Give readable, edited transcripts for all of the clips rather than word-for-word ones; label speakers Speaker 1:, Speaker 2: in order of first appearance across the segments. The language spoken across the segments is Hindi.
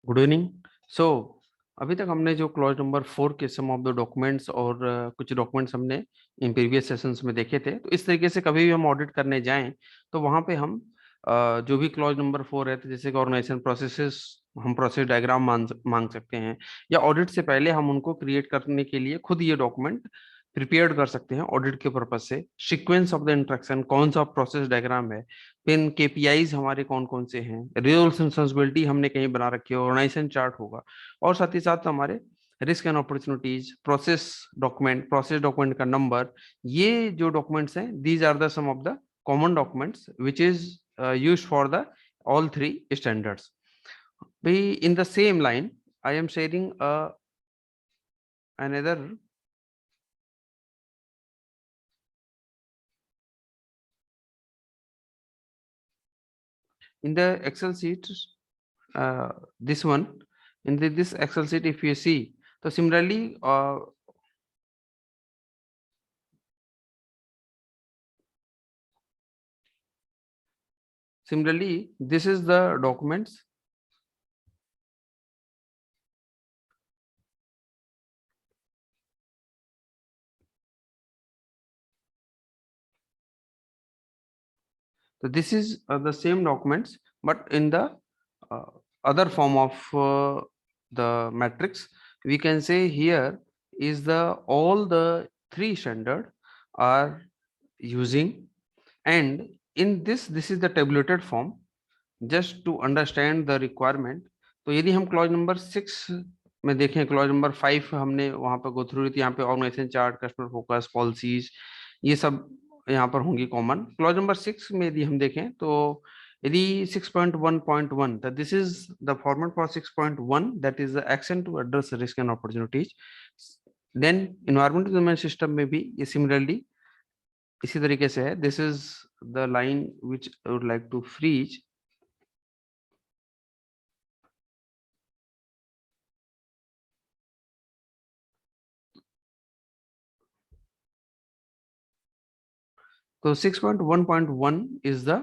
Speaker 1: Good evening. सो अभी तक हमने जो क्लॉज नंबर 4 के सम ऑफ द डॉक्यूमेंट्स और कुछ डॉक्यूमेंट्स हमने इन प्रीवियस सेशंस में देखे थे। तो इस तरीके से कभी भी हम ऑडिट करने जाएं तो वहां पे हम जो भी क्लॉज नंबर 4 है, तो जैसे कि ऑर्गेनाइजेशन प्रोसेसेस, हम प्रोसेस डायग्राम मांग सकते हैं, या ऑडिट से पहले हम उनको क्रिएट करने के लिए खुद ये डॉक्यूमेंट प्रिपेयर्ड कर सकते हैं ऑडिट के पर्पज से। सीक्वेंस ऑफ द इंस्ट्रक्शन, कौन सा प्रोसेस डायग्राम है, पिन केपीआईज हमारे कौन कौन से हैं, रोल्स एंड रिस्पांसिबिलिटी हमने कहीं बना रखी है, ऑर्गेनाइजेशन चार्ट होगा, और साथ ही साथ हमारे risk and opportunities, process document का नंबर। ये जो डॉक्यूमेंट्स हैं, these are the some of the common documents which is used for the all three standards. Be in the same line, I am sharing another in the Excel sheet. This one in this Excel sheet, if you see, so similarly this is the documents. So this is the same documents, but in the other form of the matrix. We can say here is the all the three standard are using, and in this is the tabulated form just to understand the requirement. तो यदि हम क्लॉज नंबर 6 में देखें, क्लॉज नंबर 5 हमने वहां पर गो थ्रू थी, यहाँ पे organisation chart, customer focus, policies, ये सब यहाँ पर होंगी कॉमन। क्लॉज नंबर 6 में यदि हम देखें तो यदि 6.1.1, this is the format for 6.1, that is the action to address risk and opportunities. Then environmental management system में भी ये सिमिलरली इसी तरीके से है। This is the line which I would like to freeze. So 6.1.1 is the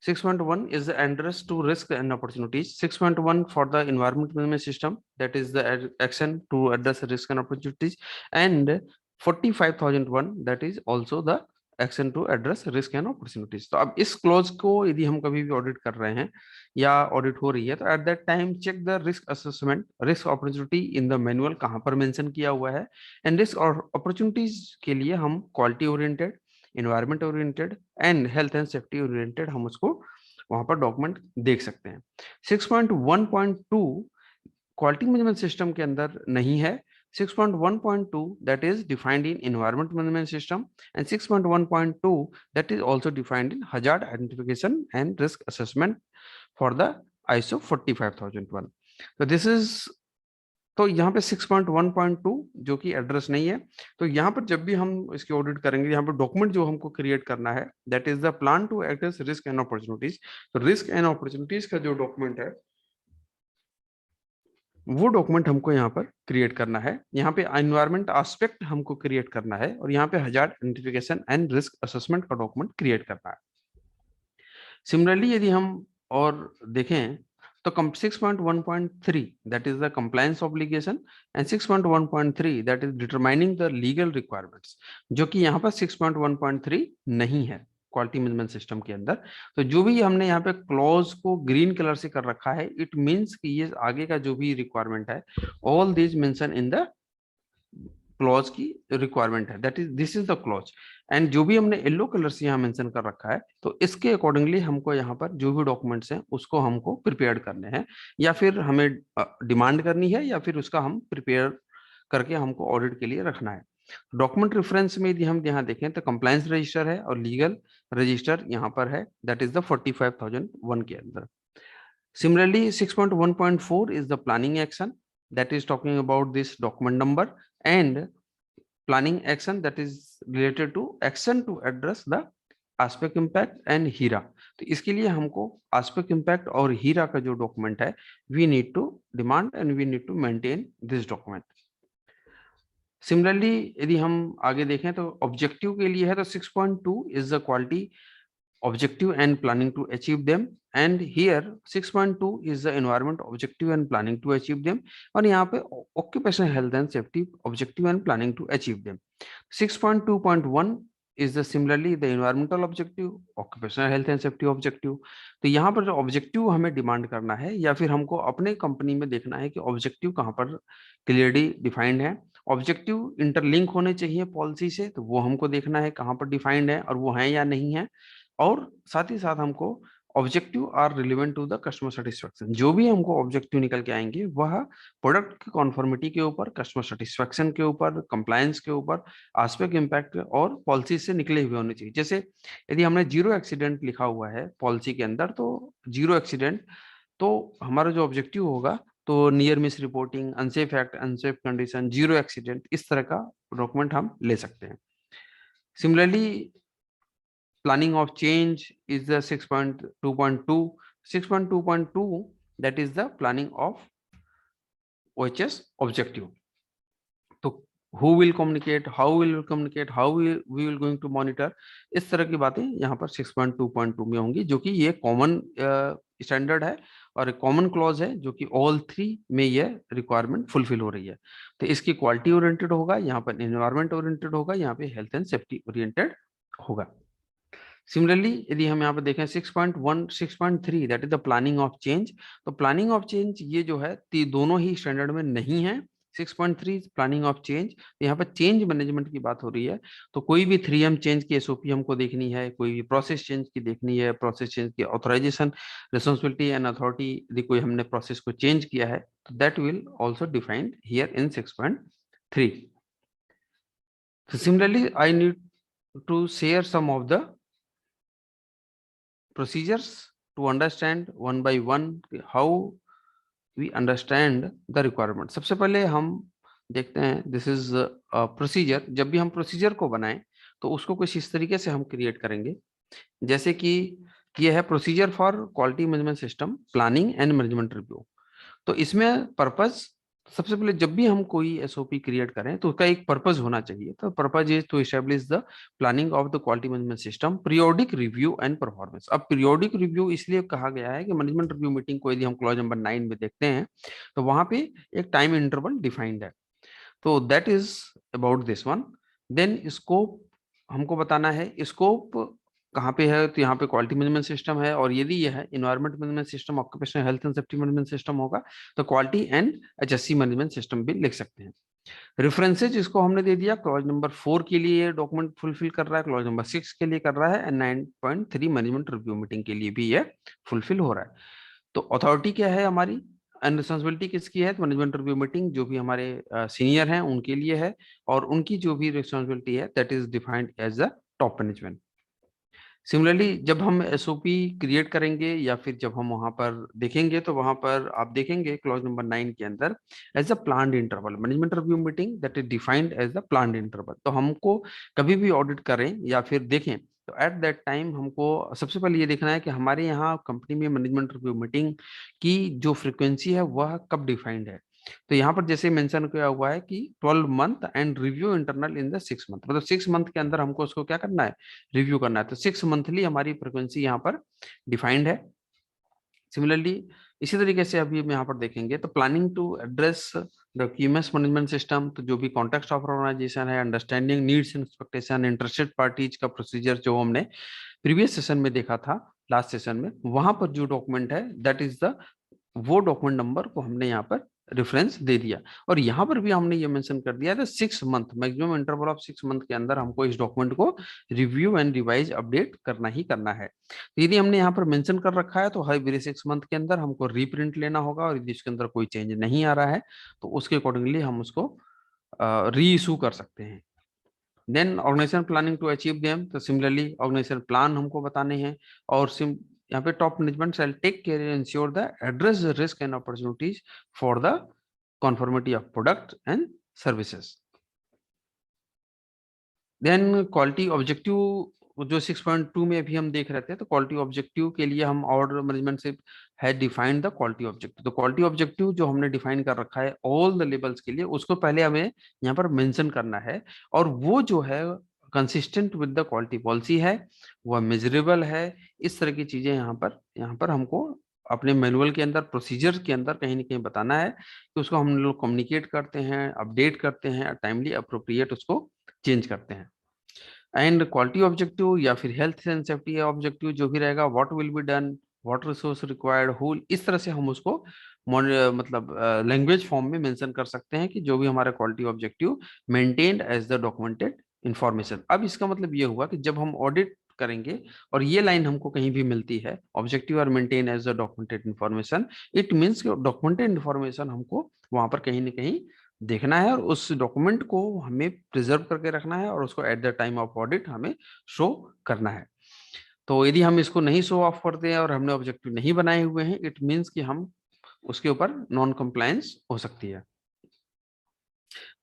Speaker 1: 6.1 is the address to risk and opportunities. 6.1 for the environment management system, that is the action to address risk and opportunities, and 45,001 that is also the action to address risk and opportunities. तो अब इस क्लोज को यदि हम कभी भी ऑडिट कर रहे हैं या ऑडिट हो रही है, तो at that time check the risk assessment, risk opportunity in the manual कहाँ पर मेंशन किया हुआ है, एंड रिस्क और अपॉर्चुनिटीज के लिए हम quality oriented, environment oriented and health and safety oriented हम उसको वहां पर डॉक्यूमेंट देख सकते हैं। 6.1.2 क्वालिटी मैनेजमेंट सिस्टम के अंदर नहीं है। 6.1.2 that is defined in environment management system, and 6.1.2 that is also defined in hazard identification and risk assessment for the ISO 45001. So this is, तो यहाँ पे 6.1.2 जो कि एड्रेस नहीं है। तो यहाँ पर जब भी हम इसकी ऑडिट करेंगे, यहाँ पर डॉक्यूमेंट जो हमको क्रिएट करना है, that is the plan to address risk and opportunities. तो रिस्क एंड अपॉर्चुनिटीज का जो डॉक्यूमेंट है, वो डॉक्यूमेंट हमको यहाँ पर क्रिएट करना है। यहाँ पे एनवायरमेंट एस्पेक्ट हमको क्रिएट करना है, और यहाँ पे hazard identification and risk assessment का डॉक्यूमेंट क्रिएट करना है। सिमिलरली यदि हम और देखें तो 6.1.3 that is the compliance obligation, and 6.1.3 that is determining the legal requirements, जो कि यहाँ पर 6.1.3 नहीं है क्वालिटी मैनेजमेंट सिस्टम के अंदर। तो जो भी हमने यहाँ पे क्लॉज को ग्रीन कलर से कर रखा है, इट मींस कि ये आगे का जो भी रिक्वायरमेंट है, all these mention in the clause की रिक्वायरमेंट है, that is this is the clause. And जो भी हमने येलो कलर से यहाँ मेंशन कर रखा है, तो इसके अकॉर्डिंगली हमको यहाँ पर जो भी डॉक्यूमेंट्स हैं उसको हमको प्रिपेयर करने हैं, या फिर हमें डिमांड करनी है, या फिर उसका हम प्रिपेयर करके हमको ऑडिट के लिए रखना है। डॉक्यूमेंट रेफरेंस में यदि हम यहाँ देखें तो कंप्लायंस रजिस्टर है और लीगल रजिस्टर यहाँ पर है, दैट इज द 45,001 के अंदर। Similarly, 6.1.4 is the planning action, that is talking about this document number, and planning action that is related to action to address the aspect impact and HIRA. तो इसके लिए हमको aspect impact और HIRA का जो डॉक्यूमेंट है, we need to demand and we need to maintain this document. Similarly, यदि हम आगे देखें तो ऑब्जेक्टिव के लिए है, तो 6.2 is the quality objective and planning to achieve them. And here 6.2 is the environment objective and planning to achieve them. और यहाँ पे occupational health and safety objective and planning to achieve them. 6.2.1 is the similarly the environmental objective, occupational health and safety objective. तो यहाँ पर जो ऑब्जेक्टिव हमें डिमांड करना है या फिर हमको अपने कंपनी में देखना है कि ऑब्जेक्टिव कहाँ पर क्लियरली डिफाइंड है। ऑब्जेक्टिव इंटरलिंक होने चाहिए पॉलिसी से, तो वो हमको देखना है कहाँ पर डिफाइंड है और वो है या नहीं है। और साथ ही साथ हमको objective are relevant to the customer satisfaction, जो भी हमको ऑब्जेक्टिव निकल के आएंगे वह प्रोडक्ट की कॉन्फॉर्मिटी के ऊपर, कस्टमर सेटिस्फेक्शन के ऊपर, कंप्लायंस के ऊपर, आस्पेक्ट इम्पैक्ट और पॉलिसी से निकले हुए होने चाहिए। जैसे यदि हमने जीरो एक्सीडेंट लिखा हुआ है पॉलिसी के अंदर, तो जीरो एक्सीडेंट तो हमारा जो ऑब्जेक्टिव होगा तो near miss reporting, unsafe act, unsafe condition, zero accident, इस तरह का डॉक्यूमेंट हम ले सकते हैं। Similarly planning of change is the 6.2.2. 6.2.2 that is the planning of OHS objective. तो who will communicate, how will communicate, how we will going to monitor, इस तरह की बातें यहाँ पर 6.2.2 में होंगी, जो कि ये कॉमन स्टैंडर्ड है और एक कॉमन क्लॉज है जो कि ऑल थ्री में ये रिक्वायरमेंट फुलफिल हो रही है। तो इसकी क्वालिटी ओरिएंटेड होगा, यहाँ पर एनवायरमेंट ओरिएंटेड होगा, यहाँ पे हेल्थ एंड सेफ्टी ओरिएंटेड होगा। सिमिलरली यदि हम यहाँ पे देखें 6.1 6.3 that is the planning of change, तो प्लानिंग ऑफ चेंज ये जो है दोनों ही स्टैंडर्ड में नहीं है। 6.3 प्लानिंग ऑफ चेंज, यहाँ पर चेंज मैनेजमेंट की बात हो रही है। तो कोई भी 3M चेंज की एसओपी हमको देखनी है, कोई भी प्रोसेस चेंज की देखनी है, प्रोसेस चेंज की ऑथराइजेशन, रिस्पॉन्सिबिलिटी एंड अथॉरिटी, यदि कोई हमने प्रोसेस को चेंज किया है तो that will also defined here in 6.3. Similarly I need to share some of the procedures to understand one by one how we understand the requirement. सबसे पहले हम देखते हैं दिस इज प्रोसीजर। जब भी हम प्रोसीजर को बनाएं तो उसको कुछ इस तरीके से हम क्रिएट करेंगे, जैसे कि ये है procedure for quality management system planning and management review. तो इसमें पर्पस, सबसे पहले जब भी हम कोई एसओपी क्रिएट करें तो उसका एक पर्पस होना चाहिए। तो purpose is to establish the planning of the quality management system, periodic review and performance. अब पीरियोडिक रिव्यू इसलिए कहा गया है कि मैनेजमेंट रिव्यू मीटिंग को यदि हम क्लॉज नंबर 9 में देखते हैं तो वहां पे एक टाइम इंटरवल डिफाइंड है। तो that is about this one. Then scope हमको बताना है, स्कोप कहाँ पे है, तो यहाँ पे क्वालिटी मैनेजमेंट सिस्टम है, और यदि यह है environment management system, occupational health and safety management system होगा तो quality and HSC management system भी लिख सकते हैं। रेफरेंसेज इसको हमने दे दिया, क्लॉज नंबर 4 के लिए डॉक्यूमेंट फुलफिल कर रहा है, क्लॉज नंबर 6 के लिए कर रहा है, एंड 9.3 मैनेजमेंट रिव्यू मीटिंग के लिए भी ये फुलफिल हो रहा है। तो अथॉरिटी क्या है हमारी एंड रिस्पॉन्सिबिलिटी किसकी है, तो मैनेजमेंट रिव्यू मीटिंग जो भी हमारे सीनियर हैं उनके लिए है, और उनकी जो भी रिस्पॉन्सिबिलिटी है that is defined as the top management. Similarly जब हम एसओपी क्रिएट करेंगे या फिर जब हम वहां पर देखेंगे तो वहां पर आप देखेंगे क्लॉज नंबर 9 के अंदर as a planned interval management review meeting that is defined as the planned interval. तो हमको कभी भी ऑडिट करें या फिर देखें तो एट दैट टाइम हमको सबसे पहले ये देखना है कि हमारे यहाँ कंपनी में मैनेजमेंट रिव्यू मीटिंग की जो फ्रीक्वेंसी है वह कब डिफाइंड है। तो यहाँ पर जैसे मेंशन किया हुआ है कि 12 month and review internal in the 6 month, मतलब 6 मंथ के अंदर हमको उसको क्या करना है, रिव्यू करना है। तो 6 मंथली हमारी फ्रीक्वेंसी यहाँ पर डिफाइंड है। सिमिलरली इसी तरीके से अभी हम यहाँ पर देखेंगे तो planning to address the QMS management system, तो जो भी कॉन्टेक्स्ट ऑफ ऑर्गेनाइजेशन है, understanding needs and expectation, interested parties का प्रोसीजर जो हमने प्रीवियस सेशन में देखा था, लास्ट सेशन में, वहां पर जो डॉक्यूमेंट है दैट इज द वो डॉक्यूमेंट नंबर को हमने यहाँ पर रेफरेंस दे दिया। और यहाँ पर भी हमने ये मेंशन कर दिया था 6 month maximum interval of 6 month के अंदर हमको इस डॉक्यूमेंट को रिव्यू एंड रिवाइज अपडेट करना ही करना है। तो यदि हमने यहाँ पर मेंशन कर रखा है तो हर 6 मंथ के अंदर हमको रीप्रिंट लेना होगा, और यदि इसके अंदर कोई चेंज नहीं आ रहा है तो उसके अकॉर्डिंगली हम उसको री इशू कर सकते हैं। Then organisation planning to achieve them, तो सिमिलरली ऑर्गेनाइजेशन प्लान हमको बताने हैं, और यहाँ पे top management shall take care and ensure the address the risk and opportunities for the conformity of product and services. Then quality objective जो 6.2 में अभी हम देख रहे थे, तो क्वालिटी ऑब्जेक्टिव के लिए हम ऑर्डर मैनेजमेंट से है डिफाइंड द क्वालिटी ऑब्जेक्टिव। तो क्वालिटी ऑब्जेक्टिव जो हमने डिफाइन कर रखा है ऑल द लेवल्स के लिए, उसको पहले हमें यहाँ पर मेंशन करना है, और वो जो है consistent with the quality policy है, वह मेजरेबल है। इस तरह की चीजें यहाँ पर हमको अपने मैनुअल के अंदर, प्रोसीजर के अंदर कहीं ना कहीं बताना है कि उसको हम लोग कम्युनिकेट करते हैं, अपडेट करते हैं, टाइमली अप्रोप्रिएट उसको चेंज करते हैं। एंड क्वालिटी ऑब्जेक्टिव या फिर हेल्थ एंड सेफ्टी ऑब्जेक्टिव जो भी रहेगा, what will be done, what resource required, who, इस तरह से हम उसको मतलब लैंग्वेज फॉर्म में मेंशन कर सकते हैं कि जो भी हमारा quality objective maintained as the documented information. अब इसका मतलब ये हुआ कि जब हम ऑडिट करेंगे और ये लाइन हमको कहीं भी मिलती है, objective are maintain as the documented information, it means documented information हमको वहां पर कहीं ना कहीं देखना है और उस डॉक्यूमेंट को हमें प्रिजर्व करके रखना है और उसको at the time of audit हमें शो करना है। तो यदि हम इसको नहीं शो ऑफ करते हैं और हमने ऑब्जेक्टिव नहीं बनाए हुए हैं, इट मीन्स कि हम उसके ऊपर नॉन कंप्लायंस हो सकती है।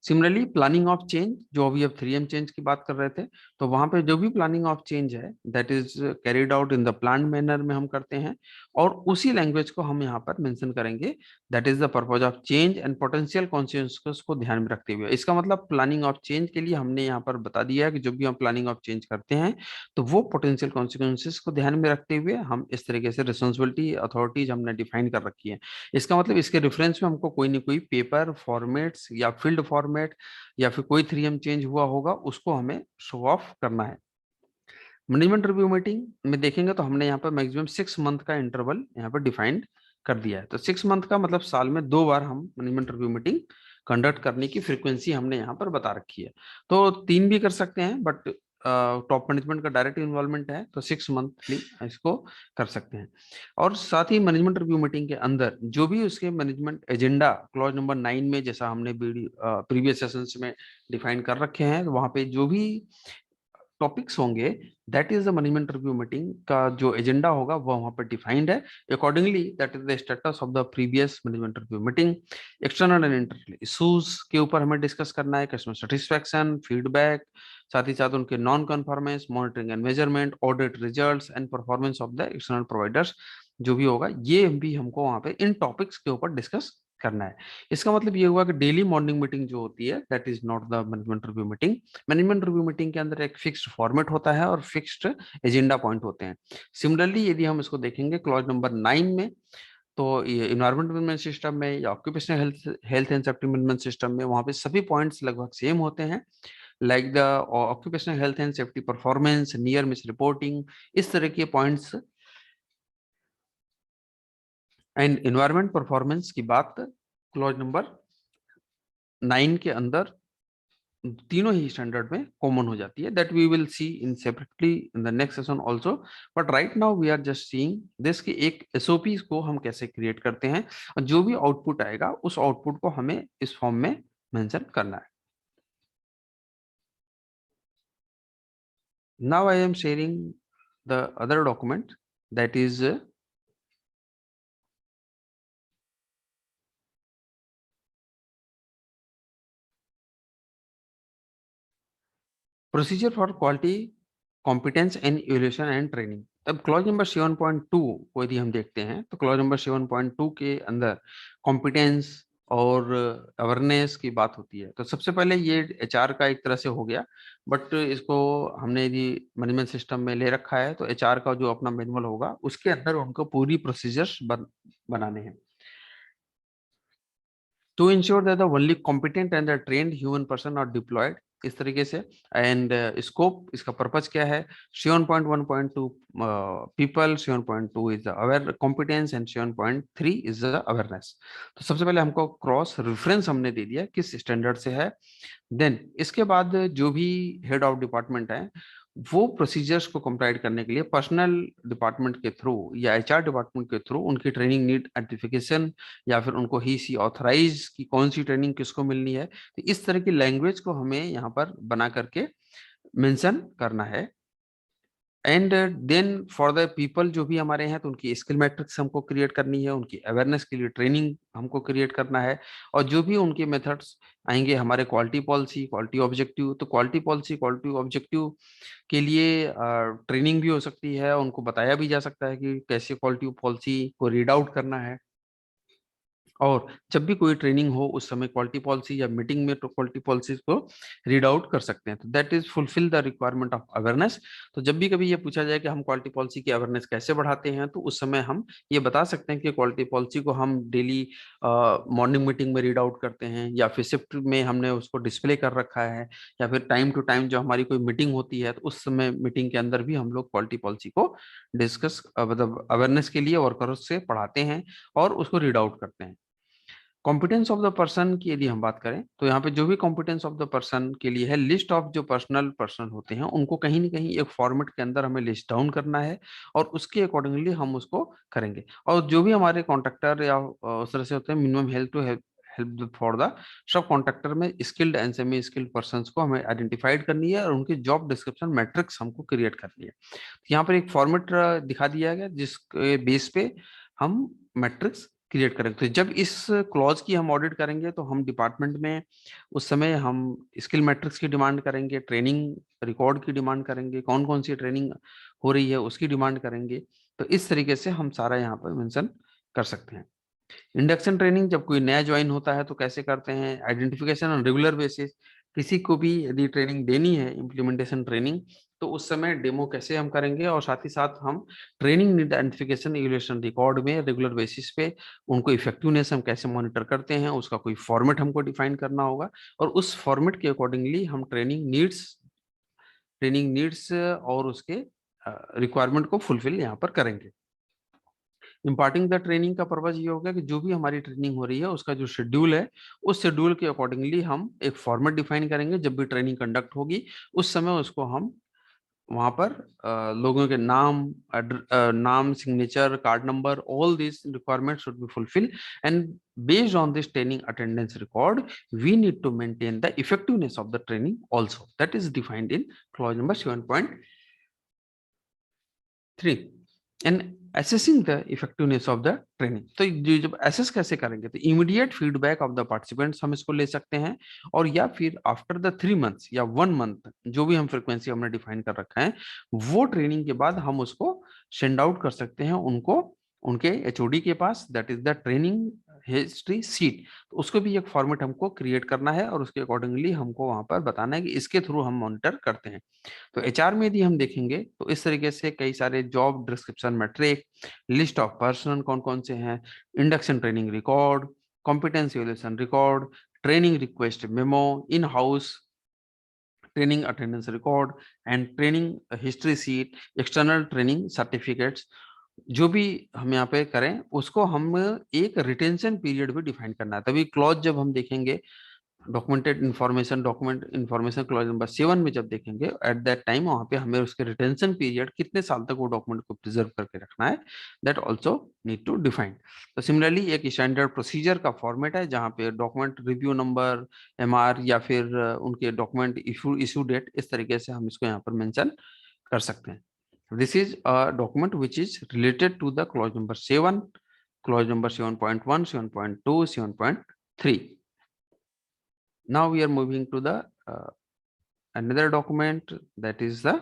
Speaker 1: सिमिलरली प्लानिंग ऑफ चेंज, जो अभी अब 3M चेंज की बात कर रहे थे, तो वहां पे जो भी प्लानिंग ऑफ चेंज है that is carried out in the plan manner में हम करते हैं, और उसी लैंग्वेज को हम यहाँ पर मेंशन करेंगे, that is the purpose of change and potential consequences को ध्यान में रखते हुए। इसका मतलब प्लानिंग ऑफ चेंज के लिए हमने यहाँ पर बता दिया है कि जब भी हम प्लानिंग ऑफ चेंज करते हैं तो वो पोटेंशियल कॉन्सिक्वेंसेस को ध्यान में रखते हुए हम इस तरीके से रिस्पॉन्सिबिलिटी अथॉरिटीज हमने डिफाइन कर रखी है। इसका मतलब इसके रेफरेंस में हमको कोई ना कोई पेपर फॉर्मेट्स या फील्ड फॉर्मेट या फिर कोई 3M चेंज हुआ होगा उसको हमें शो ऑफ करना है। मैनेजमेंट रिव्यू मीटिंग में देखेंगे तो हमने यहाँ पर मैक्सिमम 6 मंथ का इंटरवल यहाँ पर डिफाइंड कर दिया है। तो 6 मंथ का मतलब साल में 2 बार हम मैनेजमेंट रिव्यू मीटिंग कंडक्ट करने की फ्रीक्वेंसी हमने यहाँ पर बता रखी है। तो 3 भी कर सकते हैं, बट टॉप मैनेजमेंट का डायरेक्ट इन्वॉल्वमेंट है तो 6 मंथली इसको कर सकते हैं। और साथ ही मैनेजमेंट रिव्यू मीटिंग के अंदर जो भी उसके मैनेजमेंट एजेंडा क्लॉज नंबर 9 में, जैसा हमने प्रीवियस सेशंस में डिफाइन कर रखे हैं, वहां पे जो भी टॉपिक्स होंगे that is the management review meeting का जो एजेंडा होगा वो वहां पर डिफाइंड है। Accordingly that is the status of the previous management review meeting. External and internal issues के ऊपर हमें डिस्कस करना है, कस्टमर सेटिस्फैक्शन, फीडबैक, साथ ही साथ उनके non conformance, monitoring and measurement, audit results and performance of the external providers, जो भी होगा ये भी हमको वहां पे इन टॉपिक्स के ऊपर डिस्कस करना है। इसका मतलब ये हुआ कि डेली मॉर्निंग मीटिंग जो होती है that is not the management review meeting. Management review meeting के अंदर एक फिक्स्ड फॉर्मेट होता है और फिक्स्ड एजेंडा पॉइंट होते हैं। सिमिलरली यदि हम इसको देखेंगे क्लॉज नंबर 9 में, तो ये इन्वायरमेंट मैनेजमेंट सिस्टम में या occupational health and safety management system में वहां पे सभी पॉइंट्स लगभग सेम होते हैं, like the occupational health and safety performance, near miss reporting, इस तरह के पॉइंट्स। एंड इन्वायरमेंट परफॉर्मेंस की बात क्लॉज नंबर 9 के अंदर तीनों ही स्टैंडर्ड में कॉमन हो जाती है, that we will see in separately in the next session also. But right now we are just seeing this कि एक एसओपी को हम कैसे क्रिएट करते हैं और जो भी आउटपुट आएगा उस आउटपुट को हमें इस फॉर्म में मेंशन करना है। Now I am sharing the other document, that is procedure for quality competence and evaluation and training. तब क्लॉज नंबर 7.2 को यदि हम देखते हैं तो क्लॉज नंबर 7.2 के अंदर कॉम्पिटेंस और अवेयरनेस की बात होती है। तो सबसे पहले ये एचआर का एक तरह से हो गया, बट इसको हमने यदि मैनेजमेंट सिस्टम में ले रखा है तो एचआर का जो अपना मैनुअल होगा उसके अंदर उनको पूरी प्रोसीजर्स बनाने हैं to ensure that the only competent and the trained human person are deployed, इस तरीके से। एंड स्कोप, इसका पर्पज क्या है, 7.1.2 people, 7.2 is the aware competence and 7.3 is the awareness. तो सबसे पहले हमको क्रॉस रेफरेंस हमने दे दिया किस स्टैंडर्ड से है। देन इसके बाद जो भी हेड ऑफ डिपार्टमेंट है वो प्रोसीजर्स को कंप्लाइड करने के लिए पर्सनल डिपार्टमेंट के थ्रू या एचआर डिपार्टमेंट के थ्रू उनकी ट्रेनिंग नीड आइडेंटिफिकेशन या फिर उनको ही सी ऑथराइज की कौन सी ट्रेनिंग किसको मिलनी है, तो इस तरह की लैंग्वेज को हमें यहाँ पर बना करके मेंशन करना है। And then for the people जो भी हमारे हैं तो उनकी स्किल मैट्रिक्स हमको क्रिएट करनी है, उनकी अवेयरनेस के लिए ट्रेनिंग हमको क्रिएट करना है, और जो भी उनके मेथड्स आएंगे हमारे क्वालिटी पॉलिसी, क्वालिटी ऑब्जेक्टिव, तो क्वालिटी पॉलिसी, क्वालिटी ऑब्जेक्टिव के लिए ट्रेनिंग भी हो सकती है, उनको बताया भी जा सकता है कि कैसे क्वालिटी पॉलिसी को रीड आउट करना है। और जब भी कोई ट्रेनिंग हो उस समय क्वालिटी पॉलिसी या मीटिंग में तो क्वालिटी पॉलिसी को रीड आउट कर सकते हैं। तो that is fulfil the requirement of awareness. तो जब भी कभी ये पूछा जाए कि हम क्वालिटी पॉलिसी की अवेयरनेस कैसे बढ़ाते हैं, तो उस समय हम ये बता सकते हैं कि क्वालिटी पॉलिसी को हम डेली मॉर्निंग मीटिंग में रीड आउट करते हैं, या फिर शिफ्ट में हमने उसको डिस्प्ले कर रखा है, या फिर टाइम टू टाइम जो हमारी कोई मीटिंग होती है तो उस समय मीटिंग के अंदर भी हम लोग क्वालिटी पॉलिसी को डिस्कस मतलब अवेयरनेस के लिए वर्कर्स से पढ़ाते हैं और उसको रीड आउट करते हैं। कॉम्पिटेंस ऑफ द पर्सन की यदि हम बात करें तो यहाँ पे जो भी कॉम्पिटेंस ऑफ द पर्सन के लिए है, लिस्ट ऑफ जो पर्सन होते हैं उनको कहीं ना कहीं एक फॉर्मेट के अंदर हमें लिस्ट डाउन करना है और उसके अकॉर्डिंगली हम उसको करेंगे। और जो भी हमारे कॉन्ट्रैक्टर या उस तरह से होते हैं, minimum help to help for the sub contractor में skilled and semi skilled person को हमें आइडेंटिफाइड करनी है और उनकी जॉब डिस्क्रिप्शन मैट्रिक्स हमको क्रिएट करनी है। तो यहाँ पर एक फॉर्मेट दिखा दिया गया जिसके बेस पे हम मैट्रिक्स क्रिएट करेंगे। तो जब इस क्लॉज की हम ऑडिट करेंगे तो हम डिपार्टमेंट में उस समय हम स्किल मैट्रिक्स की डिमांड करेंगे, ट्रेनिंग रिकॉर्ड की डिमांड करेंगे, कौन कौन सी ट्रेनिंग हो रही है उसकी डिमांड करेंगे। तो इस तरीके से हम सारा यहाँ पर मेंशन कर सकते हैं। इंडक्शन ट्रेनिंग जब कोई नया ज्वाइन होता है तो कैसे करते हैं। आइडेंटिफिकेशन ऑन रेगुलर बेसिस, किसी को भी यदि ट्रेनिंग देनी है इम्प्लीमेंटेशन ट्रेनिंग, तो उस समय डेमो कैसे हम करेंगे, और साथ ही साथ हम training need identification evaluation record में रेगुलर बेसिस पे उनको इफेक्टिवनेस हम कैसे मॉनिटर करते हैं, उसका कोई फॉर्मेट हमको डिफाइन करना होगा और उस फॉर्मेट के अकॉर्डिंगली हम ट्रेनिंग नीड्स और उसके रिक्वायरमेंट को फुलफिल यहाँ पर करेंगे। इम्पार्टिंग द ट्रेनिंग का पर्पज ये होगा कि जो भी हमारी ट्रेनिंग हो रही है उसका जो शेड्यूल है उस शेड्यूल के अकॉर्डिंगली हम एक फॉर्मेट डिफाइन करेंगे। जब भी ट्रेनिंग कंडक्ट होगी उस समय उसको हम वहां पर लोगों के नाम, signature, card number, all this requirement should be fulfil and based on this training attendance record we need to maintain the effectiveness of the training also, that is defined in clause number 7.3 and assessing the effectiveness of the training. तो जब असेस कैसे करेंगे तो immediate feedback of the participants हम इसको ले सकते हैं, और या फिर आफ्टर द 3 मंथ्स या 1 मंथ जो भी हम फ्रिक्वेंसी हमने डिफाइन कर रखा है वो ट्रेनिंग के बाद हम उसको सेंड आउट कर सकते हैं उनको उनके एचओडी के पास, that is the training history sheet. तो उसको भी एक फॉर्मेट हमको क्रिएट करना है और उसके अकॉर्डिंगली हमको वहां पर बताना है कि इसके थ्रू हम मॉनिटर करते हैं। तो एचआर में यदि हम देखेंगे तो इस तरीके से कई सारे job description matrix, list of person कौन कौन से हैं, induction training record, competence evaluation record, training request memo, in house training attendance record and training history sheet, external training certificates, जो भी हम यहाँ पे करें उसको हम एक रिटेंशन पीरियड भी डिफाइन करना है। तभी क्लॉज जब हम देखेंगे डॉक्यूमेंट इन्फॉर्मेशन क्लॉज नंबर 7 में जब देखेंगे एट दैट टाइम वहां पे हमें उसके रिटेंशन पीरियड कितने साल तक वो डॉक्यूमेंट को प्रिजर्व करके रखना है, that also need to define. तो सिमिलरली एक स्टैंडर्ड प्रोसीजर का फॉर्मेट है जहाँ पे डॉक्यूमेंट रिव्यू नंबर, एमआर, या फिर उनके डॉक्यूमेंट इशू डेट, इस तरीके से हम इसको यहाँ पर मेंशन कर सकते हैं। This is a document which is related to the clause number 7, clause number 7.1, 7.2, 7.3। Now we are moving to the another document, that is the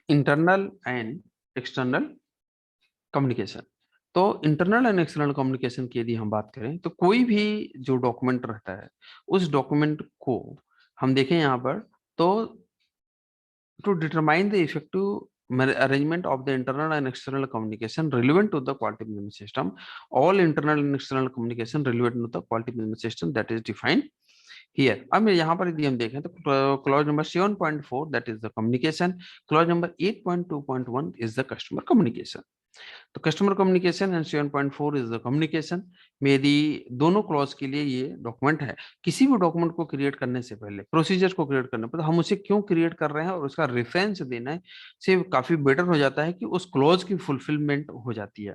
Speaker 1: internal and external communication। तो इंटरनल एंड एक्सटर्नल कम्युनिकेशन की यदि हम बात करें तो कोई भी जो डॉक्यूमेंट रहता है उस डॉक्यूमेंट को हम देखें यहाँ पर, तो to determine the effective arrangement of the internal and external communication relevant to the quality management system, all internal and external communication relevant to the quality management system that is defined here। अब यहाँ पर यदि हम देखें तो clause number 7.4 that is the communication, clause number 8.2.1 is the customer communication। तो customer communication and 7.4 is the communication में यदि दोनों क्लॉज के लिए ये डॉक्यूमेंट है, किसी भी डॉक्यूमेंट को क्रिएट करने से पहले, प्रोसीजर को क्रिएट करने पर हम उसे क्यों क्रिएट कर रहे हैं और उसका रेफरेंस देना से काफी बेटर हो जाता है कि उस क्लॉज की फुलफिलमेंट हो जाती है।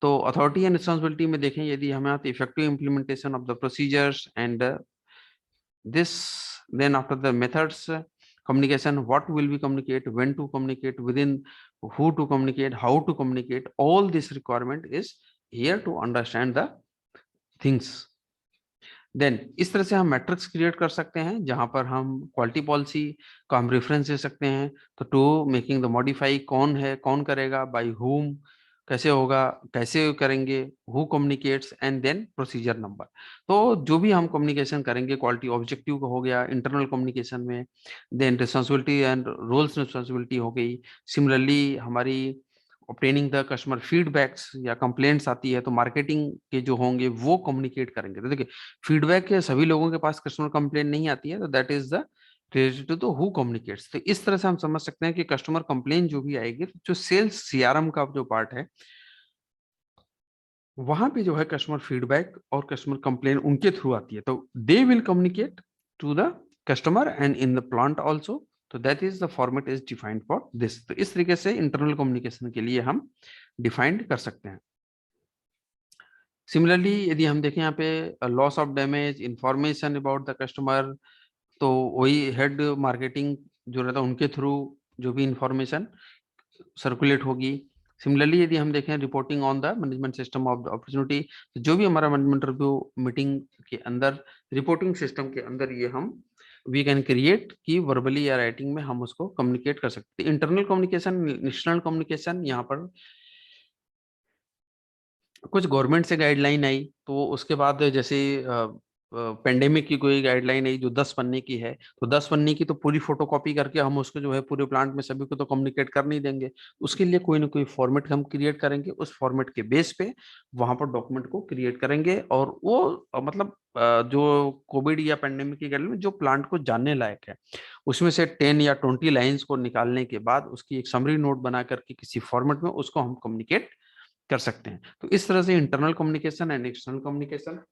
Speaker 1: तो अथॉरिटी एंड रिस्पॉन्सिबिलिटी में देखें यदि हमें आते effective implementation of the procedures and this, then after the methods communication, what will we communicate, when to communicate, within who to communicate, how to communicate, all this requirement is here to understand the things। देन इस तरह से हम मैट्रिक्स क्रिएट कर सकते हैं जहां पर हम क्वालिटी पॉलिसी को हम रेफरेंस दे सकते हैं। तो टू मेकिंग द मॉडिफाई, कौन है, कौन करेगा, बाय हुम, कैसे होगा, कैसे करेंगे, who communicates, and then procedure number. तो जो भी हम कम्युनिकेशन करेंगे क्वालिटी ऑब्जेक्टिव का हो गया इंटरनल कम्युनिकेशन में, then responsibility and roles responsibility हो गई। सिमिलरली हमारी ऑब्टेनिंग द कस्टमर फीडबैक्स या कंप्लेंट्स आती है तो मार्केटिंग के जो होंगे वो कम्युनिकेट करेंगे। तो देखिए फीडबैक के सभी लोगों के पास कस्टमर कंप्लेंट नहीं आती है, तो that is the related to the who communicates. तो इस तरह से हम समझ सकते हैं कि कस्टमर कंप्लेंट जो भी आएगी, जो सेल्स सीआरएम का जो पार्ट है वहां पे जो है कस्टमर फीडबैक और कस्टमर कंप्लेन उनके थ्रू आती है। तो they will communicate to the customer and in the plant also. तो that is the format is defined for this. तो इस तरीके से इंटरनल कम्युनिकेशन के लिए हम डिफाइंड कर सकते हैं। सिमिलरली यदि हम देखें यहाँ पे loss of damage, information about the customer, तो वही हेड मार्केटिंग जो रहता है उनके थ्रू जो भी इंफॉर्मेशन सर्कुलेट होगी। सिमिलरली यदि हम देखें reporting on the management system of the opportunity, तो जो भी हमारा मैनेजमेंट रिव्यू मीटिंग के अंदर रिपोर्टिंग सिस्टम के अंदर ये हम वी कैन क्रिएट कि वर्बली या राइटिंग में हम उसको कम्युनिकेट कर सकते हैं। इंटरनल कम्युनिकेशन, नेशनल कम्युनिकेशन, यहाँ पर कुछ गवर्नमेंट से गाइडलाइन आई तो उसके बाद जैसे पेंडेमिक की कोई गाइडलाइन आई जो 10 पन्ने की है, तो 10 पन्ने की तो पूरी फोटोकॉपी करके हम उसको जो है पूरे प्लांट में सभी को तो कम्युनिकेट कर नहीं देंगे। उसके लिए कोई ना कोई फॉर्मेट हम क्रिएट करेंगे, उस फॉर्मेट के बेस पे वहां पर डॉक्यूमेंट को क्रिएट करेंगे। और वो मतलब जो कोविड या पेंडेमिक की गाइडलाइन जो प्लांट को जानने लायक है उसमें से 10 या 20 लाइंस को निकालने के बाद उसकी एक समरी नोट बना करके किसी फॉर्मेट में उसको हम कम्युनिकेट कर सकते हैं। तो इस तरह से internal communication and external communication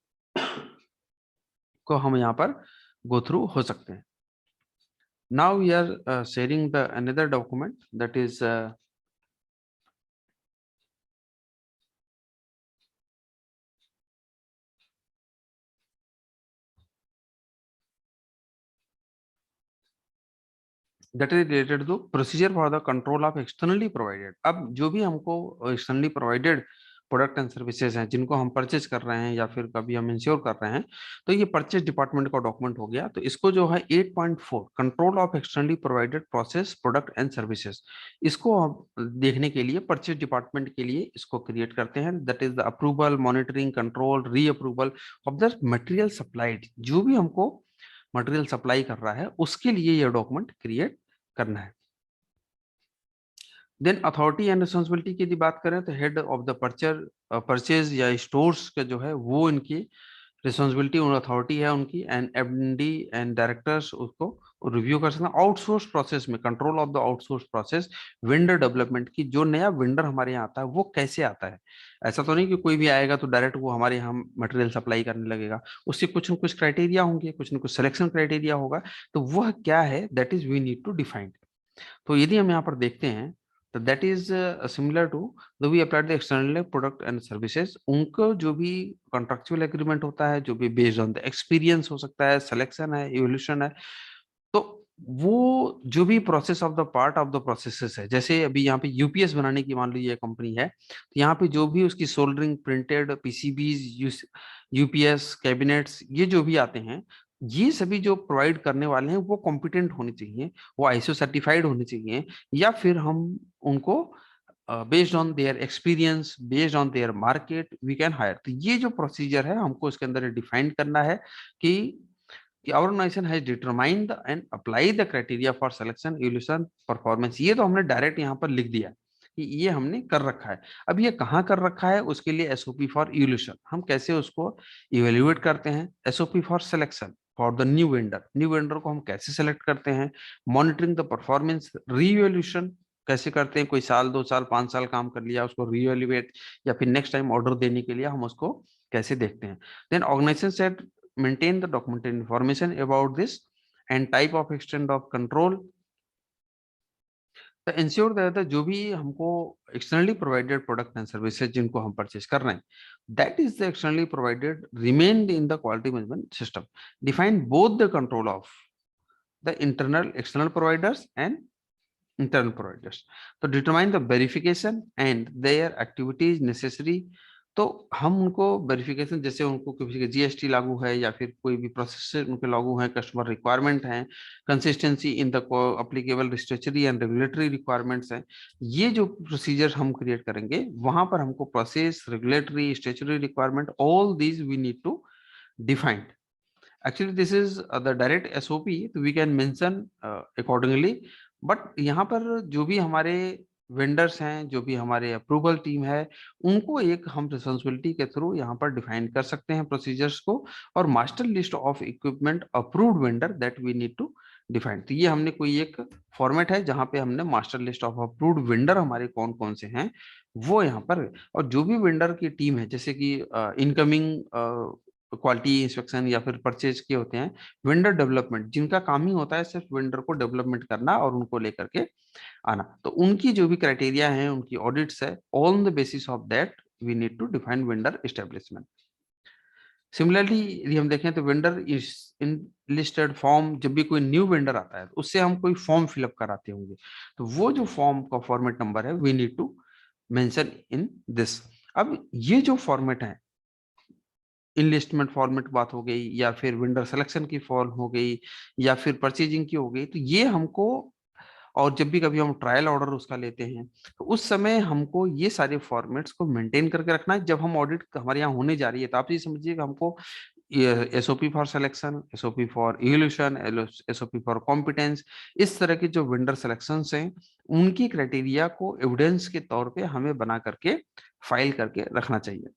Speaker 1: को हम यहाँ पर गो थ्रू हो सकते हैं। Now we are sharing the another document that is that is related to procedure for the control of externally provided. अब जो भी हमको externally provided product and services हैं जिनको हम परचेज कर रहे हैं या फिर कभी हम इंश्योर कर रहे हैं, तो ये परचेज डिपार्टमेंट का डॉक्यूमेंट हो गया। तो इसको जो है 8.4 control of externally provided process product and services, इसको हम देखने के लिए परचेज डिपार्टमेंट के लिए इसको क्रिएट करते हैं। That is the approval, monitoring, control, re approval of the material supplied. जो भी हमको मटेरियल सप्लाई कर रहा है उसके लिए यह डॉक्यूमेंट क्रिएट करना है। देन अथॉरिटी एंड रिस्पॉन्सिबिलिटी की यदि बात करें तो हेड ऑफ द परचेज या स्टोर्स का जो है वो इनकी रिस्पॉन्सिबिलिटी और अथॉरिटी है उनकी। एंड एमडी एंड डायरेक्टर्स उसको रिव्यू कर सकते हैं। आउटसोर्स प्रोसेस में control of the outsource process, vendor development की, जो नया वेंडर हमारे यहाँ आता है वो कैसे आता है। ऐसा तो नहीं कि कोई भी आएगा तो डायरेक्ट वो हमारे यहाँ मटेरियल सप्लाई करने लगेगा, उससे कुछ न कुछ क्राइटेरिया होंगे, कुछ न कुछ सिलेक्शन क्राइटेरिया होगा। तो वह क्या है that is we need to define. तो यदि हम यहाँ पर देखते हैं तो that is similar to the we applied the external product and services. उनको जो भी कॉन्ट्रेक्चुअल एग्रीमेंट होता है जो भी बेस्ड ऑन द एक्सपीरियंस हो सकता है, सिलेक्शन है, इवोल्यूशन है, तो वो जो भी process of the part of the processes है, जैसे अभी यहाँ पे यूपीएस बनाने की मान लीजिए कंपनी है, तो यहाँ पे जो भी उसकी soldering, printed PCBs, UPS cabinets, ये जो भी आते हैं, ये सभी जो प्रोवाइड करने वाले हैं वो कॉम्पिटेंट होने चाहिए, वो आईएसओ सर्टिफाइड होने चाहिए, या फिर हम उनको based on their experience, based on their market we can hire. तो ये जो प्रोसीजर है हमको इसके अंदर डिफाइन करना है कि our organization has determined and applied the criteria for selection, evaluation, performance। ये तो हमने डायरेक्ट यहाँ पर लिख दिया कि ये हमने कर रखा है। अब ये कहाँ कर रखा है उसके लिए एसओपी फॉर इवोल्यूशन, हम कैसे उसको इवेल्युएट करते हैं। SOP for selection for the new vendor, new vendor को हम कैसे सेलेक्ट करते हैं। मॉनिटरिंग द परफॉर्मेंस, रीइवेल्यूशन कैसे करते हैं, कोई साल 2 साल 5 साल काम कर लिया उसको रीइवेल्युएट, या फिर नेक्स्ट टाइम ऑर्डर देने के लिए हम उसको कैसे देखते हैं। Then organisation set maintain the documented information about this and type of extent of control to ensure that जो भी हमको externally provided product and services जिनको हम purchase कर रहे हैं, that is the externally provided remained in the quality management system, define both the control of the internal external providers and internal providers, to determine the verification and their activities necessary तो हम उनको वेरिफिकेशन, जैसे उनको किसी का जीएसटी लागू है या फिर कोई भी प्रोसेस उनके लागू है, कस्टमर रिक्वायरमेंट है, consistency in the applicable statutory and regulatory requirements हैं, ये जो प्रोसीजर हम क्रिएट करेंगे वहां पर हमको process, regulatory, statutory requirement, all these we need to defined. Actually this is the direct SOP, तो we can mention accordingly. But यहाँ पर जो भी हमारे वेंडर्स हैं, जो भी हमारे अप्रूवल टीम है, उनको एक हम रिस्पॉन्सिबिलिटी के थ्रू यहाँ पर डिफाइन कर सकते हैं प्रोसीजर्स को, और master list of equipment approved vendor that we need to define. तो ये हमने कोई एक फॉर्मेट है जहाँ पे हमने master list of approved vendor हमारे कौन कौन से हैं वो यहाँ पर, और जो भी वेंडर की टीम है, जैसे कि इनकमिंग क्वालिटी इंस्पेक्शन या फिर परचेज के होते हैं, वेंडर डेवलपमेंट, जिनका काम ही होता है सिर्फ वेंडर को डेवलपमेंट करना और उनको लेकर के आना, तो उनकी जो भी क्राइटेरिया है, उनकी ऑडिट्स है, on the basis of that we need to define vendor establishment. Similarly यदि हम देखें तो वेंडर इन लिस्टेड फॉर्म, जब भी कोई न्यू वेंडर आता है तो उससे हम कोई फॉर्म फिलअप कराते होंगे, तो वो जो फॉर्म का फॉर्मेट नंबर है we need to mention in this. अब ये जो फॉर्मेट है, इनलिस्टमेंट फॉर्मेट बात हो गई, या फिर वेंडर सिलेक्शन की फॉर्म हो गई, या फिर परचेजिंग की हो गई, तो ये हमको, और जब भी कभी हम ट्रायल ऑर्डर उसका लेते हैं तो उस समय हमको ये सारे फॉर्मेट्स को मेंटेन करके रखना है. जब हम ऑडिट हमारे यहाँ होने जा रही है तो आप ये समझिए कि हमको SOP for selection, SOP for evolution, SOP for competence, इस तरह के जो वेंडर सिलेक्शन हैं उनकी क्राइटेरिया को एविडेंस के तौर पे हमें बना करके फाइल करके रखना चाहिए.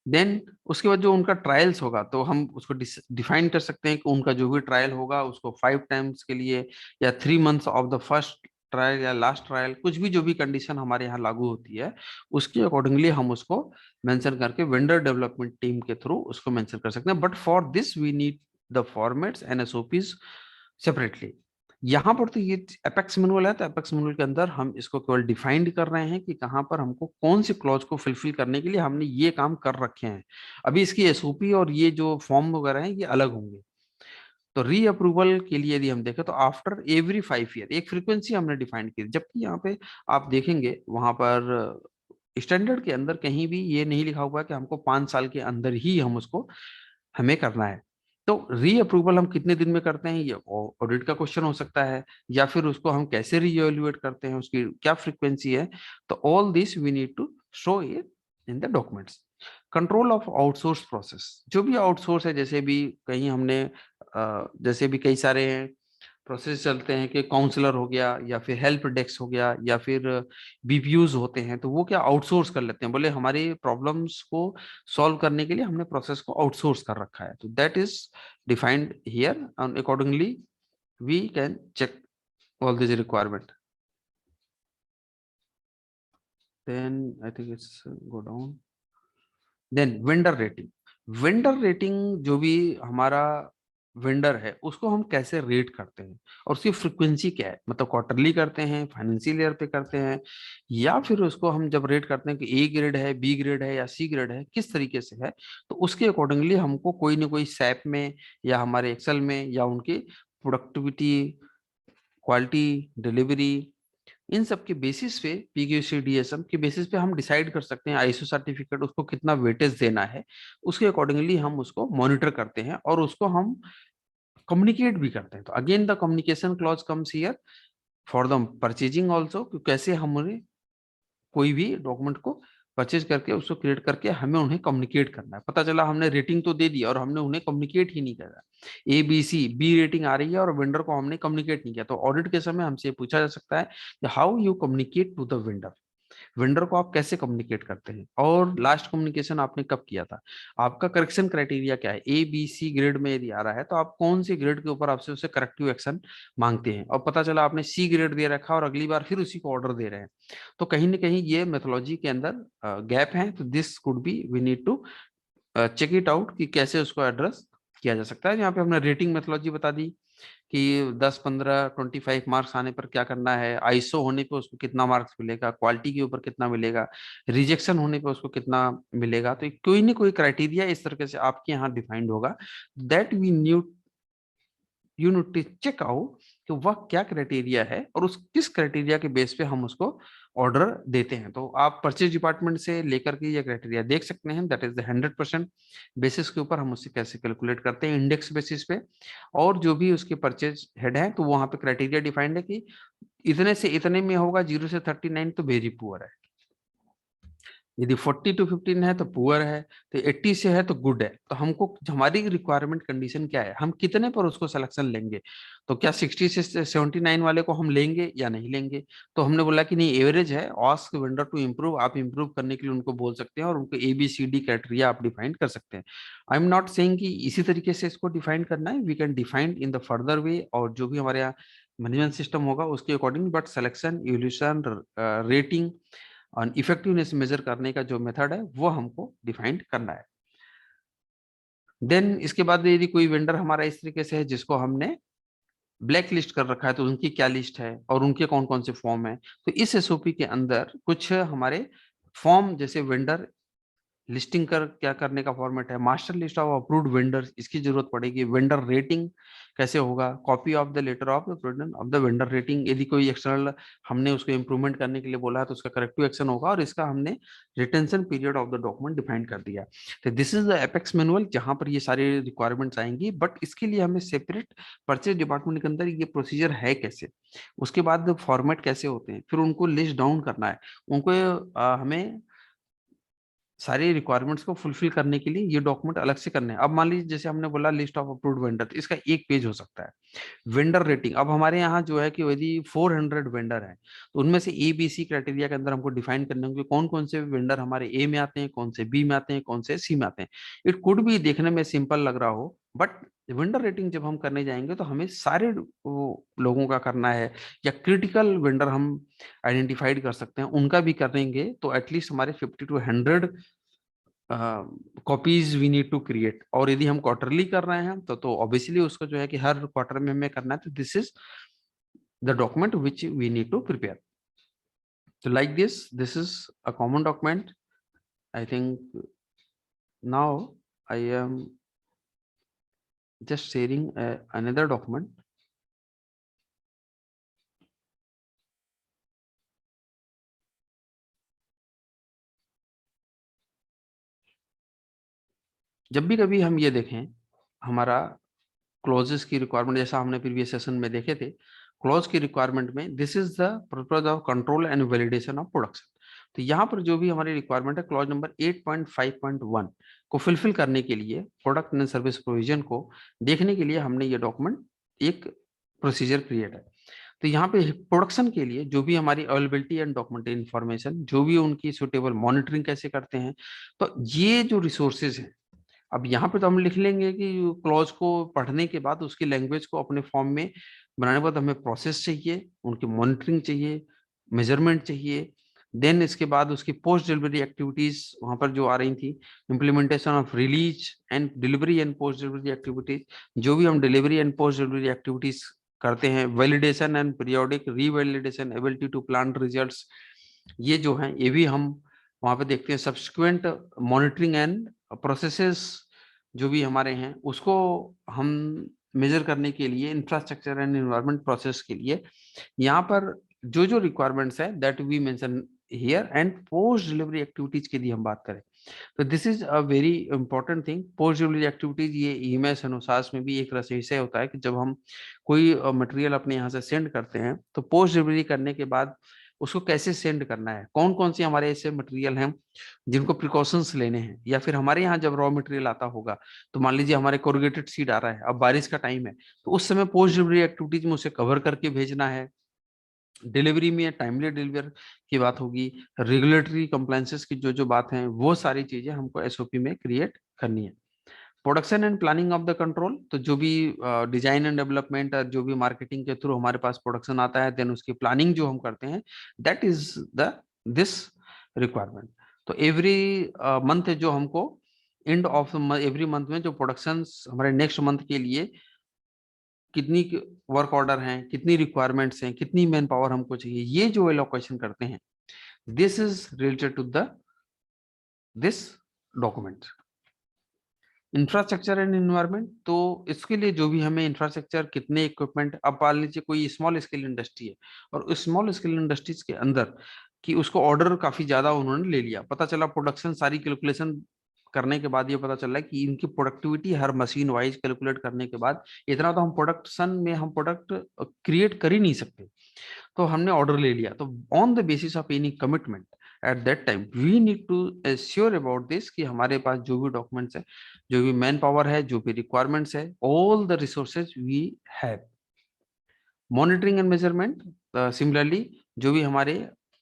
Speaker 1: देन उसके बाद जो उनका ट्रायल्स होगा तो हम उसको डिफाइन कर सकते हैं कि उनका जो भी ट्रायल होगा उसको 5 टाइम्स के लिए, या 3 months of the first trial या लास्ट ट्रायल, कुछ भी जो भी कंडीशन हमारे यहाँ लागू होती है उसके अकॉर्डिंगली हम उसको मेंशन करके वेंडर डेवलपमेंट टीम के थ्रू उसको मेंशन कर सकते हैं. But for this we need the formats and SOPs separately. यहाँ पर तो ये एपेक्स मैनुअल है, तो एपेक्स मैनुअल के अंदर हम इसको केवल डिफाइंड कर रहे हैं कि कहाँ पर हमको कौन सी क्लॉज को फुलफिल करने के लिए हमने ये काम कर रखे हैं. अभी इसकी एसओपी और ये जो फॉर्म वगैरह हैं ये अलग होंगे. तो री अप्रूवल के लिए यदि हम देखें तो आफ्टर एवरी 5 ईयर एक फ्रीक्वेंसी हमने डिफाइन की, जबकि यहाँ पे आप देखेंगे वहां पर स्टैंडर्ड के अंदर कहीं भी ये नहीं लिखा हुआ है कि हमको 5 साल के अंदर ही हम उसको हमें करना है. तो री अप्रूवल हम कितने दिन में करते हैं ये ऑडिट का क्वेश्चन हो सकता है, या फिर उसको हम कैसे रीएवल्यूएट करते हैं, उसकी क्या फ्रीक्वेंसी है. तो all this we need to show it in the documents. Control of outsource process, जो भी आउटसोर्स है, जैसे भी कहीं हमने जैसे भी कई सारे प्रोसेस चलते हैं कि काउंसलर हो गया, या फिर हेल्प डेस्क हो गया, या फिर बीपीयूज होते हैं, तो वो क्या आउटसोर्स कर लेते हैं, बोले हमारी प्रॉब्लम्स को सॉल्व करने के लिए हमने प्रोसेस को आउटसोर्स कर रखा है. तो that is defined here and accordingly we can check all this requirement. Then I think it's go down. Then vendor rating जो भी हमारा वेंडर है उसको हम कैसे रेट करते हैं, और उसकी फ्रीक्वेंसी क्या है, मतलब क्वार्टरली करते हैं, फाइनेंशियल ईयर पे करते हैं, या फिर उसको हम जब रेट करते हैं कि ए ग्रेड है, बी ग्रेड है या सी ग्रेड है, किस तरीके से है, तो उसके अकॉर्डिंगली हमको कोई ना कोई सैप में या हमारे एक्सेल में या उनकी प्रोडक्टिविटी, क्वालिटी, डिलीवरी, इन सब के बेसिस पे, पीक्यूसी डीएसएम के बेसिस पे हम डिसाइड कर सकते हैं आईएसओ सर्टिफिकेट उसको कितना वेटेज देना है. उसके अकॉर्डिंगली हम उसको मॉनिटर करते हैं और उसको हम कम्युनिकेट भी करते हैं. तो again the communication clause comes here for the purchasing also, कैसे हमें कोई भी डॉक्यूमेंट को परचेज करके उसको क्रिएट करके हमें उन्हें कम्युनिकेट करना है. पता चला हमने रेटिंग तो दे दी और हमने उन्हें कम्युनिकेट ही नहीं करा, A B C B rating आ रही है और वेंडर को हमने कम्युनिकेट नहीं किया, तो ऑडिट के समय हमसे पूछा जा सकता है कि how you communicate to the vendor. Vendor को आप कैसे कम्युनिकेट करते हैं, और लास्ट कम्युनिकेशन आपने कब किया था, आपका करेक्शन क्राइटेरिया क्या है, ए बी सी ग्रेड में यदि आ रहा है तो आप कौन सी ग्रेड के ऊपर आपसे उसे करेक्टिव एक्शन मांगते हैं, और पता चला आपने सी ग्रेड दे रखा और अगली बार फिर उसी को ऑर्डर दे रहे हैं, तो कहीं ना कहीं ये मेथोलॉजी के अंदर गैप है. तो this could be we need to check it out कि कैसे उसको एड्रेस किया जा सकता है. यहाँ पे हमने रेटिंग मेथोलॉजी बता दी कि 10, 15, 25 मार्क्स आने पर क्या करना है, आईएसओ होने पे उसको कितना मार्क्स मिलेगा, क्वालिटी के ऊपर कितना मिलेगा, रिजेक्शन होने पे उसको कितना मिलेगा. तो कोई ना कोई क्राइटेरिया इस तरीके से आपके यहाँ डिफाइंड होगा. That we new you need to check out कि वह क्या क्राइटेरिया है और उस किस क्राइटेरिया के बेस पे हम उसको ऑर्डर देते हैं। तो आप परचेज डिपार्टमेंट से लेकर के ये क्राइटेरिया देख सकते हैं, दैट इज द 100% बेसिस के ऊपर हम उससे कैसे कैलकुलेट करते हैं इंडेक्स बेसिस पे। और जो भी उसके परचेज हेड है तो वहां पे क्राइटेरिया डिफाइंड है कि इतने से इतने में होगा, 0 से 39 तो वेरी पुअर है, यदि 40 to 15 है तो पुअर है, तो 80 से है तो गुड है। तो हमको हमारी रिक्वायरमेंट कंडीशन क्या है, हम कितने पर उसको सिलेक्शन लेंगे, तो क्या 60 से 79 वाले को हम लेंगे या नहीं लेंगे। तो हमने बोला कि नहीं, एवरेज है, आस्क वेंडर टू इम्प्रूव, आप इम्प्रूव करने के लिए उनको बोल सकते हैं और उनको ABCD क्राइटेरिया आप डिफाइन कर सकते हैं। आई एम नॉट सेइंग कि इसी तरीके से इसको डिफाइन करना है, we can define in the further way, और जो भी हमारे यहाँ मैनेजमेंट सिस्टम होगा उसके according, but selection, evolution, rating और इफेक्टिवनेस मेजर करने का जो मेथड है वो हमको डिफाइंड करना है। देन इसके बाद यदि कोई वेंडर हमारा इस तरीके से है जिसको हमने ब्लैक लिस्ट कर रखा है, तो उनकी क्या लिस्ट है और उनके कौन कौन से फॉर्म है। तो इस SOP के अंदर कुछ हमारे फॉर्म, जैसे वेंडर लिस्टिंग कर क्या करने का फॉर्मेट है, master list of approved vendors, इसकी जरूरत पड़ेगी। वेंडर रेटिंग कैसे होगा, copy of the letter of the vendor rating, यदि कोई एक्सटर्नल हमने उसको इंप्रूवमेंट करने के लिए बोला है तो उसका करेक्टिव एक्शन होगा, और इसका हमने retention period of the document define कर दिया। तो this is the apex manual जहां पर ये सारी रिक्वायरमेंट्स आएंगी, बट इसके लिए हमें सेपरेट परचेज डिपार्टमेंट के अंदर ये प्रोसीजर है कैसे, उसके बाद फॉर्मेट कैसे होते हैं, फिर उनको लिस्ट डाउन करना है, उनको हमें सारी रिक्वायरमेंट्स को फुलफिल करने के लिए ये डॉक्यूमेंट अलग से करने हैं। अब मान लीजिए जैसे हमने बोला लिस्ट ऑफ अप्रूव्ड वेंडर, तो इसका एक पेज हो सकता है। वेंडर रेटिंग, अब हमारे यहाँ जो है कि यदि 400 वेंडर हैं तो उनमें से ABC क्राइटेरिया के अंदर हमको डिफाइन करने होंगे कौन कौन से वेंडर हमारे A में आते हैं, कौन से B में आते हैं, कौन से C में आते हैं। इट कुड भी देखने में सिंपल लग रहा हो, बट वेंडर रेटिंग जब हम करने जाएंगे तो हमें सारे लोगों का करना है, या क्रिटिकल वेंडर हम आइडेंटिफाइड कर सकते हैं उनका भी करेंगे, तो एटलीस्ट हमारे 50 to 100 copies we need to create. और यदि हम क्वार्टरली कर रहे हैं तो ऑब्वियसली उसको जो है कि हर क्वार्टर में हमें करना है, तो this is the document which we need to prepare. तो like this is a common document. I think now I am just sharing another document. जब भी कभी हम ये देखें हमारा क्लॉजेस की रिक्वायरमेंट, जैसा हमने प्रीवियस सेशन में देखे थे, क्लॉज की रिक्वायरमेंट में this is the purpose of control and validation of production. तो यहाँ पर जो भी हमारी रिक्वायरमेंट है क्लॉज नंबर 8.5.1 को फुलफिल करने के लिए, प्रोडक्ट एंड सर्विस प्रोविजन को देखने के लिए हमने ये डॉक्यूमेंट एक प्रोसीजर क्रिएट है। तो यहाँ पे प्रोडक्शन के लिए जो भी हमारी अवेलेबिलिटी एंड डॉक्यूमेंट इन्फॉर्मेशन, जो भी उनकी सुटेबल मॉनिटरिंग कैसे करते हैं, तो ये जो रिसोर्सेज हैं, अब यहाँ पे तो हम लिख लेंगे कि क्लॉज को पढ़ने के बाद उसकी लैंग्वेज को अपने फॉर्म में बनाने के बाद हमें प्रोसेस चाहिए, उनकी मॉनिटरिंग चाहिए, मेजरमेंट चाहिए। देन इसके बाद उसकी पोस्ट डिलीवरी एक्टिविटीज वहां पर जो आ रही थी, implementation of release and delivery and post delivery activities, जो भी हम delivery and post delivery activities करते हैं, validation and periodic revalidation, ability to plan results, ये जो है ये भी हम वहां पे देखते हैं। सब्सिक्वेंट मॉनिटरिंग एंड प्रोसेसेस जो भी हमारे हैं उसको हम मेजर करने के लिए, इंफ्रास्ट्रक्चर एंड एनवायरनमेंट प्रोसेस के लिए यहाँ पर जो जो रिक्वायरमेंट्स है that we mention here. And post delivery activities की यदि हम बात करें तो this is a very important thing. Post delivery activities ये EMS अनुसार में भी एक विषय होता है कि जब हम कोई मटेरियल अपने यहाँ से सेंड करते हैं तो पोस्ट डिलीवरी करने के बाद उसको कैसे सेंड करना है, कौन कौन से हमारे ऐसे मटेरियल हैं जिनको प्रिकॉशंस लेने हैं, या फिर हमारे यहाँ जब रॉ मटेरियल आता होगा, तो मान लीजिए हमारे कोरुगेटेड सीड आ रहा है, अब बारिश का टाइम है, तो उस समय पोस्ट डिलीवरी एक्टिविटीज में उसे कवर करके भेजना है। डिलीवरी में टाइमली डिलीवर की बात होगी, रेगुलेटरी कंप्लायंसेस की जो जो बात है वो सारी चीजें हमको SOP में क्रिएट करनी है। Production and planning of the control, तो जो भी डिजाइन एंड डेवलपमेंट, जो भी मार्केटिंग के थ्रू हमारे पास प्रोडक्शन आता है, देन उसकी प्लानिंग जो हम करते हैं, that is the this requirement. तो एवरी मंथ जो हमको एंड ऑफ एवरी मंथ में जो प्रोडक्शन हमारे नेक्स्ट मंथ के लिए कितनी वर्क ऑर्डर हैं, कितनी रिक्वायरमेंट्स हैं, कितनी मैन पावर हमको चाहिए, ये जो एलोकेशन करते हैं, this is related to the this document. Infrastructure and environment, तो इसके लिए जो भी हमें इंफ्रास्ट्रक्चर, कितने इक्विपमेंट, अब मान लीजिए कोई स्मॉल स्केल इंडस्ट्री है और स्मॉल स्केल इंडस्ट्रीज के अंदर कि उसको ऑर्डर काफी ज्यादा उन्होंने ले लिया, पता चला प्रोडक्शन सारी कैलकुलेशन करने के बाद ये पता चल रहा है कि इनकी प्रोडक्टिविटी हर मशीन वाइज कैलकुलेट करने के बाद इतना तो हम प्रोडक्शन में हम प्रोडक्ट क्रिएट कर ही नहीं सकते, तो हमने ऑर्डर ले लिया। तो on the basis of any commitment at that time we need to assure about this कि हमारे पास जो भी डॉक्यूमेंट्स है, जो भी मैन पावर है, जो भी रिक्वायरमेंट्स है, all the resources we have. Monitoring and measurement, similarly जो भी हमारे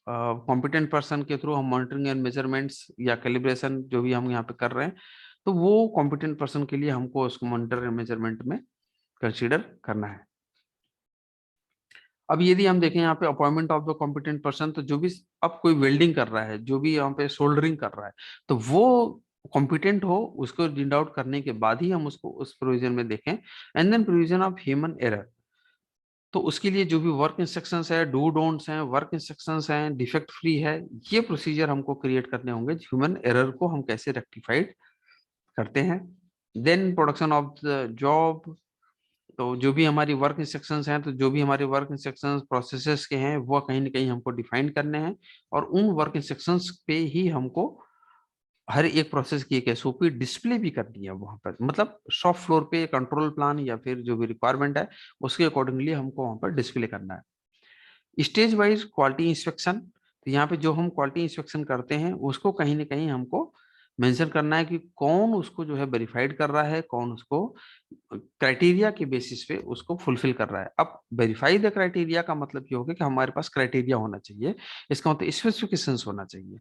Speaker 1: कॉम्पिटेंट पर्सन के थ्रू हम मॉनिटरिंग एंड मेजरमेंट्स या कैलिब्रेशन जो भी हम यहाँ पे कर रहे हैं, तो वो कॉम्पिटेंट पर्सन के लिए हमको उसको मॉनिटर एंड मेजरमेंट में कंसीडर करना है। अब यदि हम देखें यहाँ पे appointment of the competent person, तो जो भी अब कोई वेल्डिंग कर रहा है, जो भी यहाँ पे सोल्डरिंग कर रहा है, तो वो कॉम्पिटेंट हो, उसको रीड आउट करने के बाद ही हम उसको उस प्रोविजन में देखें। And then provision of human error, तो उसके लिए जो भी वर्क इंस्ट्रक्शंस है, डू डोंट्स हैं, वर्क इंस्ट्रक्शंस हैं, डिफेक्ट फ्री है, ये प्रोसीजर हमको क्रिएट करने होंगे। ह्यूमन एरर को हम कैसे रेक्टिफाइड करते हैं। Then production of the job, तो जो भी हमारी वर्क इंस्ट्रक्शंस हैं, तो जो भी हमारे वर्क इंस्ट्रक्शंस प्रोसेसेस के हैं, वो कहीं ना कहीं हमको डिफाइन करने हैं, और उन वर्क इंस्ट्रक्शंस पे ही हमको हर एक प्रोसेस की एक एसओपी डिस्प्ले भी करनी है वहां पर, मतलब शॉप फ्लोर पे कंट्रोल प्लान या फिर जो भी रिक्वायरमेंट है उसके अकॉर्डिंगली हमको वहां पर डिस्प्ले करना है। स्टेज वाइज क्वालिटी इंस्पेक्शन, तो यहाँ पे जो हम क्वालिटी इंस्पेक्शन करते हैं उसको कहीं ना कहीं हमको मेंशन करना है कि कौन उसको जो है वेरीफाइड कर रहा है, कौन उसको क्राइटेरिया के बेसिस पे उसको फुलफिल कर रहा है। अब वेरीफाई द क्राइटेरिया का मतलब ये होगा कि हमारे पास क्राइटेरिया होना चाहिए, इसका मतलब स्पेसिफिकेशंस होना चाहिए।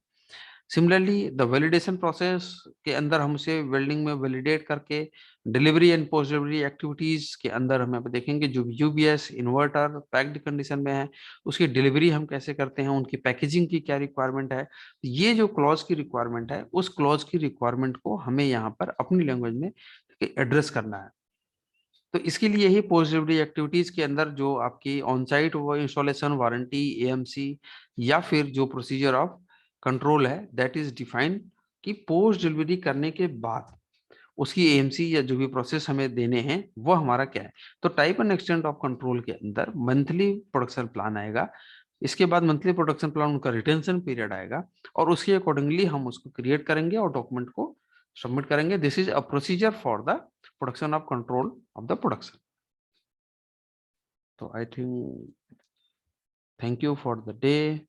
Speaker 1: सिमिलरली द वैलिडेशन प्रोसेस के अंदर हम उसे वेल्डिंग में वैलिडेट करके delivery and post delivery activities के अंदर हम यहाँ पे देखेंगे जो यूबीएस इन्वर्टर पैक्ड कंडीशन में है उसकी डिलीवरी हम कैसे करते हैं, उनकी पैकेजिंग की क्या रिक्वायरमेंट है। ये जो क्लॉज की रिक्वायरमेंट है, उस क्लॉज की रिक्वायरमेंट को हमें यहाँ पर अपनी लैंग्वेज में एड्रेस करना है। तो इसके लिए ही पोस्ट डिलीवरी एक्टिविटीज के अंदर जो आपकी ऑन साइट वो इंस्टॉलेशन वारंटी एएमसी या फिर जो प्रोसीजर ऑफ कंट्रोल है दैट इज डिफाइंड कि पोस्ट डिलीवरी करने के बाद उसकी एएमसी या जो भी प्रोसेस हमें देने हैं वो हमारा क्या है। तो type and extent of control के अंदर मंथली प्रोडक्शन प्लान आएगा, इसके बाद मंथली प्रोडक्शन प्लान उनका रिटेंशन पीरियड आएगा, और उसके अकॉर्डिंगली हम उसको क्रिएट करेंगे और डॉक्यूमेंट को सबमिट करेंगे। This is a procedure for the production of control of the production. तो I think thank you for the day.